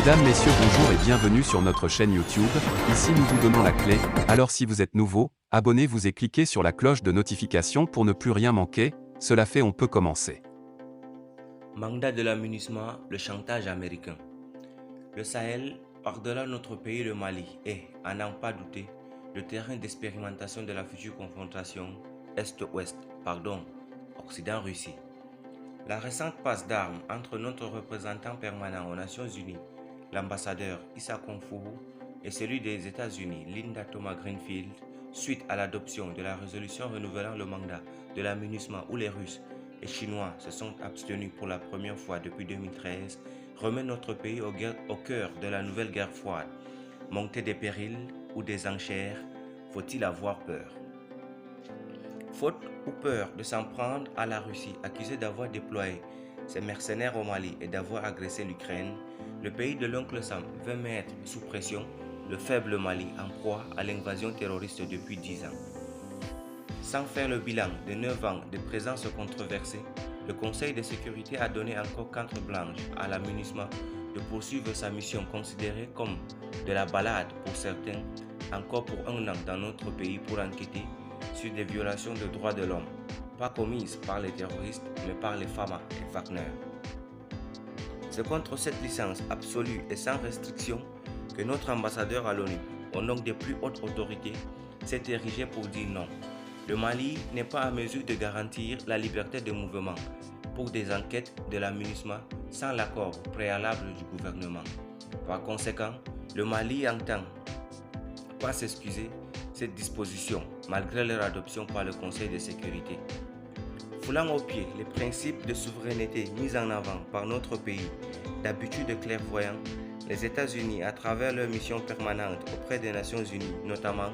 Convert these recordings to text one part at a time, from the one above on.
Mesdames, Messieurs, bonjour et bienvenue sur notre chaîne YouTube. Ici nous vous donnons la clé, alors si vous êtes nouveau, abonnez-vous et cliquez sur la cloche de notification pour ne plus rien manquer. Cela fait, on peut commencer. Mandat de la MINUSMA, le chantage américain. Le Sahel, par-delà notre pays le Mali, est, à n'en pas douter, le terrain d'expérimentation de la future confrontation Occident-Russie. La récente passe d'armes entre notre représentant permanent aux Nations Unies, l'ambassadeur Issa Konfourou, et celui des États-Unis, Linda Thomas-Greenfield, suite à l'adoption de la résolution renouvelant le mandat de la MINUSMA où les Russes et Chinois se sont abstenus pour la première fois depuis 2013, remet notre pays au cœur de la nouvelle guerre froide. Montée des périls ou des enchères, faut-il avoir peur? Faute ou peur de s'en prendre à la Russie, accusée d'avoir déployé ses mercenaires au Mali et d'avoir agressé l'Ukraine, le pays de l'oncle Sam veut mettre sous pression le faible Mali en proie à l'invasion terroriste depuis 10 ans. Sans faire le bilan de 9 ans de présence controversée, le Conseil de sécurité a donné encore carte blanche à la MINUSMA de poursuivre sa mission considérée comme de la balade pour certains, encore pour un an dans notre pays pour enquêter sur des violations de droits de l'homme, pas commises par les terroristes mais par les FAMA et Wagner. C'est contre cette licence absolue et sans restriction que notre ambassadeur à l'ONU, au nom des plus hautes autorités, s'est érigé pour dire non. Le Mali n'est pas à mesure de garantir la liberté de mouvement pour des enquêtes de la MINUSMA sans l'accord préalable du gouvernement. Par conséquent, le Mali entend pas s'excuser cette disposition malgré leur adoption par le Conseil de sécurité. Foulant au pied les principes de souveraineté mis en avant par notre pays, d'habitude clairvoyant, les États-Unis, à travers leur mission permanente auprès des Nations Unies, notamment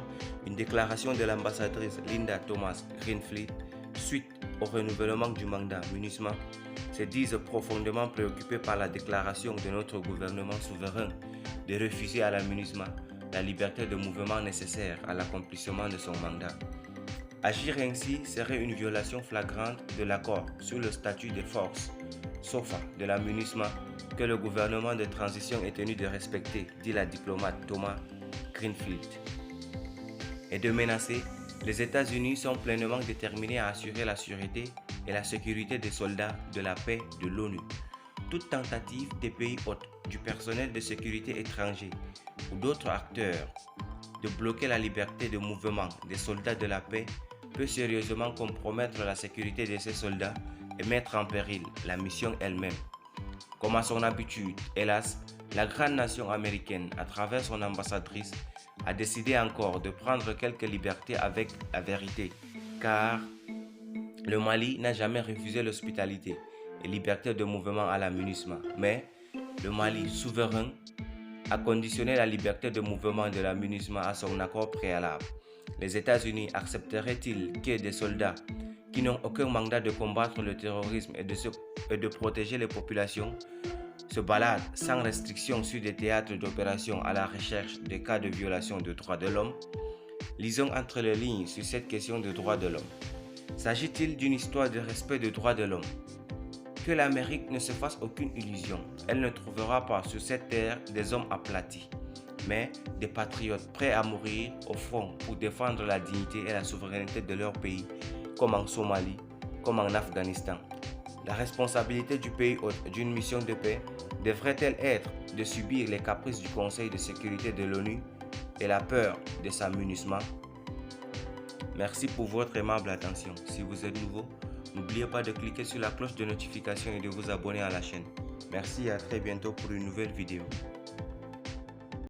une déclaration de l'ambassadrice Linda Thomas-Greenfield, suite au renouvellement du mandat MINUSMA, se disent profondément préoccupés par la déclaration de notre gouvernement souverain de refuser à la MINUSMA la liberté de mouvement nécessaire à l'accomplissement de son mandat. Agir ainsi serait une violation flagrante de l'accord sur le statut des forces SOFA de la MINUSMA que le gouvernement de transition est tenu de respecter, dit la diplomate Thomas Greenfield. Et de menacer, les États-Unis sont pleinement déterminés à assurer la sûreté et la sécurité des soldats de la paix de l'ONU. Toute tentative des pays hôtes, du personnel de sécurité étranger ou d'autres acteurs de bloquer la liberté de mouvement des soldats de la paix peut sérieusement compromettre la sécurité de ces soldats et mettre en péril la mission elle-même. Comme à son habitude, hélas, la grande nation américaine, à travers son ambassadrice, a décidé encore de prendre quelques libertés avec la vérité, car le Mali n'a jamais refusé l'hospitalité et liberté de mouvement à la MINUSMA, mais le Mali souverain a conditionné la liberté de mouvement de la MINUSMA à son accord préalable. Les États-Unis accepteraient-ils que des soldats qui n'ont aucun mandat de combattre le terrorisme et de protéger les populations se baladent sans restriction sur des théâtres d'opération à la recherche des cas de violation des droits de l'homme? Lisons entre les lignes sur cette question de droits de l'homme. S'agit-il d'une histoire de respect des droits de l'homme? Que l'Amérique ne se fasse aucune illusion, elle ne trouvera pas sur cette terre des hommes aplatis, mais des patriotes prêts à mourir au front pour défendre la dignité et la souveraineté de leur pays, comme en Somalie, comme en Afghanistan. La responsabilité du pays hôte d'une mission de paix devrait-elle être de subir les caprices du Conseil de sécurité de l'ONU et la peur de sa MINUSMA? Merci pour votre aimable attention. Si vous êtes nouveau, n'oubliez pas de cliquer sur la cloche de notification et de vous abonner à la chaîne. Merci et à très bientôt pour une nouvelle vidéo.